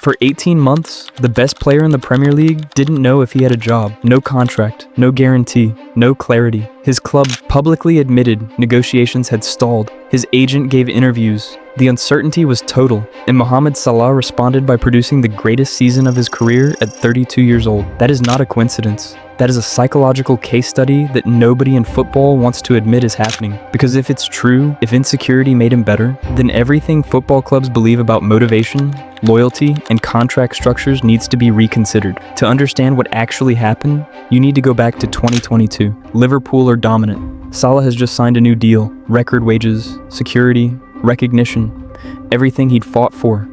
For 18 months, the best player in the Premier League didn't know if he had a job, no contract, no guarantee, no clarity. His club publicly admitted negotiations had stalled. His agent gave interviews. The uncertainty was total, and Mohamed Salah responded by producing the greatest season of his career at 32 years old. That is not a coincidence. That is a psychological case study that nobody in football wants to admit is happening. Because if it's true, if insecurity made him better, then everything football clubs believe about motivation, loyalty, and contract structures needs to be reconsidered. To understand what actually happened, you need to go back to 2022. Liverpool are dominant. Salah has just signed a new deal, record wages, security, recognition, everything he'd fought for.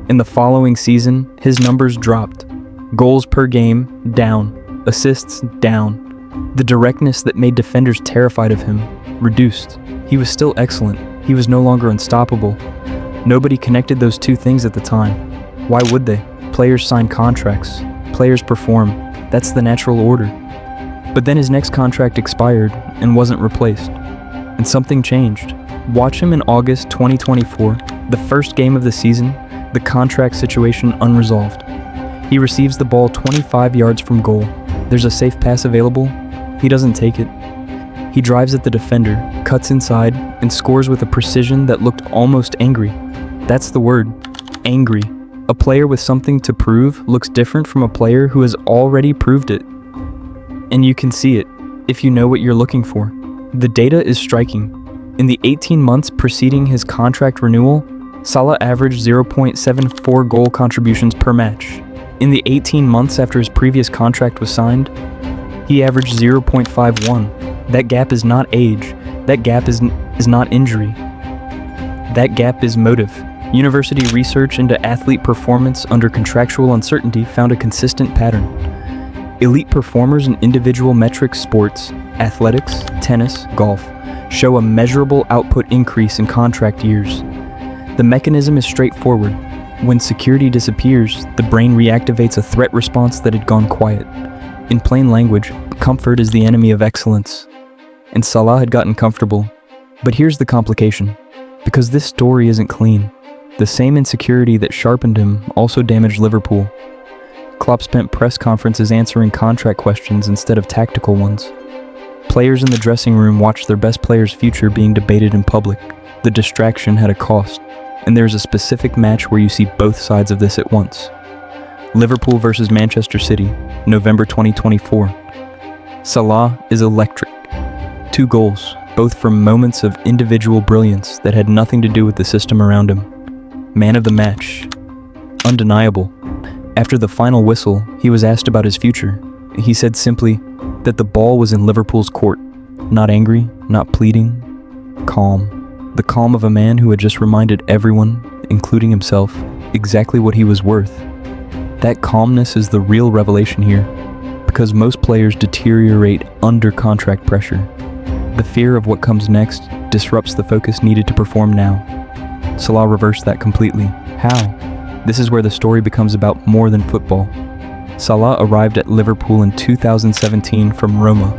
In the following season, his numbers dropped. Goals per game, down. Assists, down. The directness that made defenders terrified of him, reduced. He was still excellent. He was no longer unstoppable. Nobody connected those two things at the time. Why would they? Players sign contracts. Players perform. That's the natural order. But then his next contract expired and wasn't replaced. And something changed. Watch him in August 2024, the first game of the season, the contract situation unresolved. He receives the ball 25 yards from goal. There's a safe pass available. He doesn't take it. He drives at the defender, cuts inside, and scores with a precision that looked almost angry. That's the word, angry. A player with something to prove looks different from a player who has already proved it. And you can see it, if you know what you're looking for. The data is striking. In the 18 months preceding his contract renewal, Salah averaged 0.74 goal contributions per match. In the 18 months after his previous contract was signed, he averaged 0.51. That gap is not age. That gap is not injury. That gap is motive. University research into athlete performance under contractual uncertainty found a consistent pattern. Elite performers in individual metric sports, athletics, tennis, golf, show a measurable output increase in contract years. The mechanism is straightforward. When security disappears, the brain reactivates a threat response that had gone quiet. In plain language, comfort is the enemy of excellence. And Salah had gotten comfortable. But here's the complication. Because this story isn't clean, the same insecurity that sharpened him also damaged Liverpool. Klopp spent press conferences answering contract questions instead of tactical ones. Players in the dressing room watched their best player's future being debated in public. The distraction had a cost. And there's a specific match where you see both sides of this at once. Liverpool versus Manchester City, November 2024. Salah is electric. 2 goals, both from moments of individual brilliance that had nothing to do with the system around him. Man of the match. Undeniable. After the final whistle, he was asked about his future. He said simply that the ball was in Liverpool's court. Not angry, not pleading, calm. The calm of a man who had just reminded everyone, including himself, exactly what he was worth. That calmness is the real revelation here, because most players deteriorate under contract pressure. The fear of what comes next disrupts the focus needed to perform now. Salah reversed that completely. How? This is where the story becomes about more than football. Salah arrived at Liverpool in 2017 from Roma.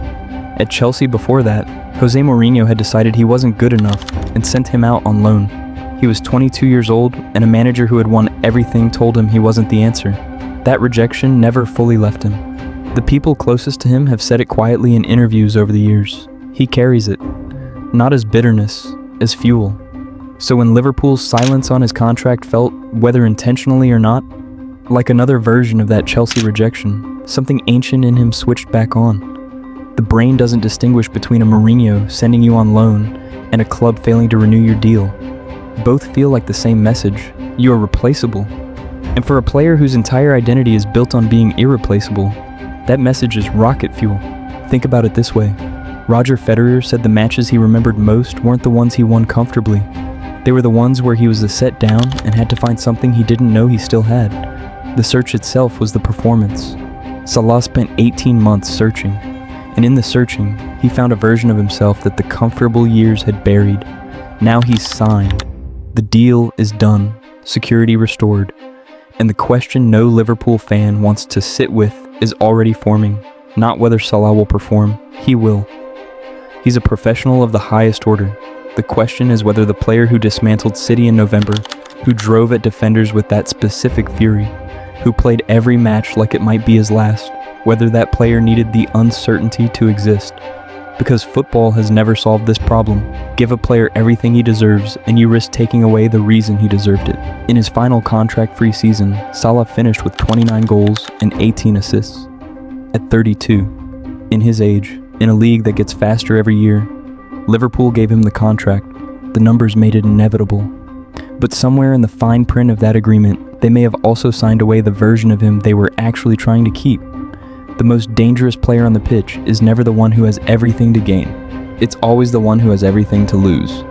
At Chelsea before that, José Mourinho had decided he wasn't good enough and sent him out on loan. He was 22 years old, and a manager who had won everything told him he wasn't the answer. That rejection never fully left him. The people closest to him have said it quietly in interviews over the years. He carries it, not as bitterness, as fuel. So when Liverpool's silence on his contract felt, whether intentionally or not, like another version of that Chelsea rejection, something ancient in him switched back on. The brain doesn't distinguish between a Mourinho sending you on loan and a club failing to renew your deal. Both feel like the same message. You are replaceable. And for a player whose entire identity is built on being irreplaceable, that message is rocket fuel. Think about it this way. Roger Federer said the matches he remembered most weren't the ones he won comfortably. They were the ones where he was a set down and had to find something he didn't know he still had. The search itself was the performance. Salah spent 18 months searching. And in the searching, he found a version of himself that the comfortable years had buried. Now he's signed. The deal is done, security restored, and the question no Liverpool fan wants to sit with is already forming. Not whether Salah will perform, he will. He's a professional of the highest order. The question is whether the player who dismantled City in November, who drove at defenders with that specific fury, who played every match like it might be his last, whether that player needed the uncertainty to exist. Because football has never solved this problem. Give a player everything he deserves, and you risk taking away the reason he deserved it. In his final contract-free season, Salah finished with 29 goals and 18 assists. At 32, in his age, in a league that gets faster every year, Liverpool gave him the contract. The numbers made it inevitable. But somewhere in the fine print of that agreement, they may have also signed away the version of him they were actually trying to keep. The most dangerous player on the pitch is never the one who has everything to gain. It's always the one who has everything to lose.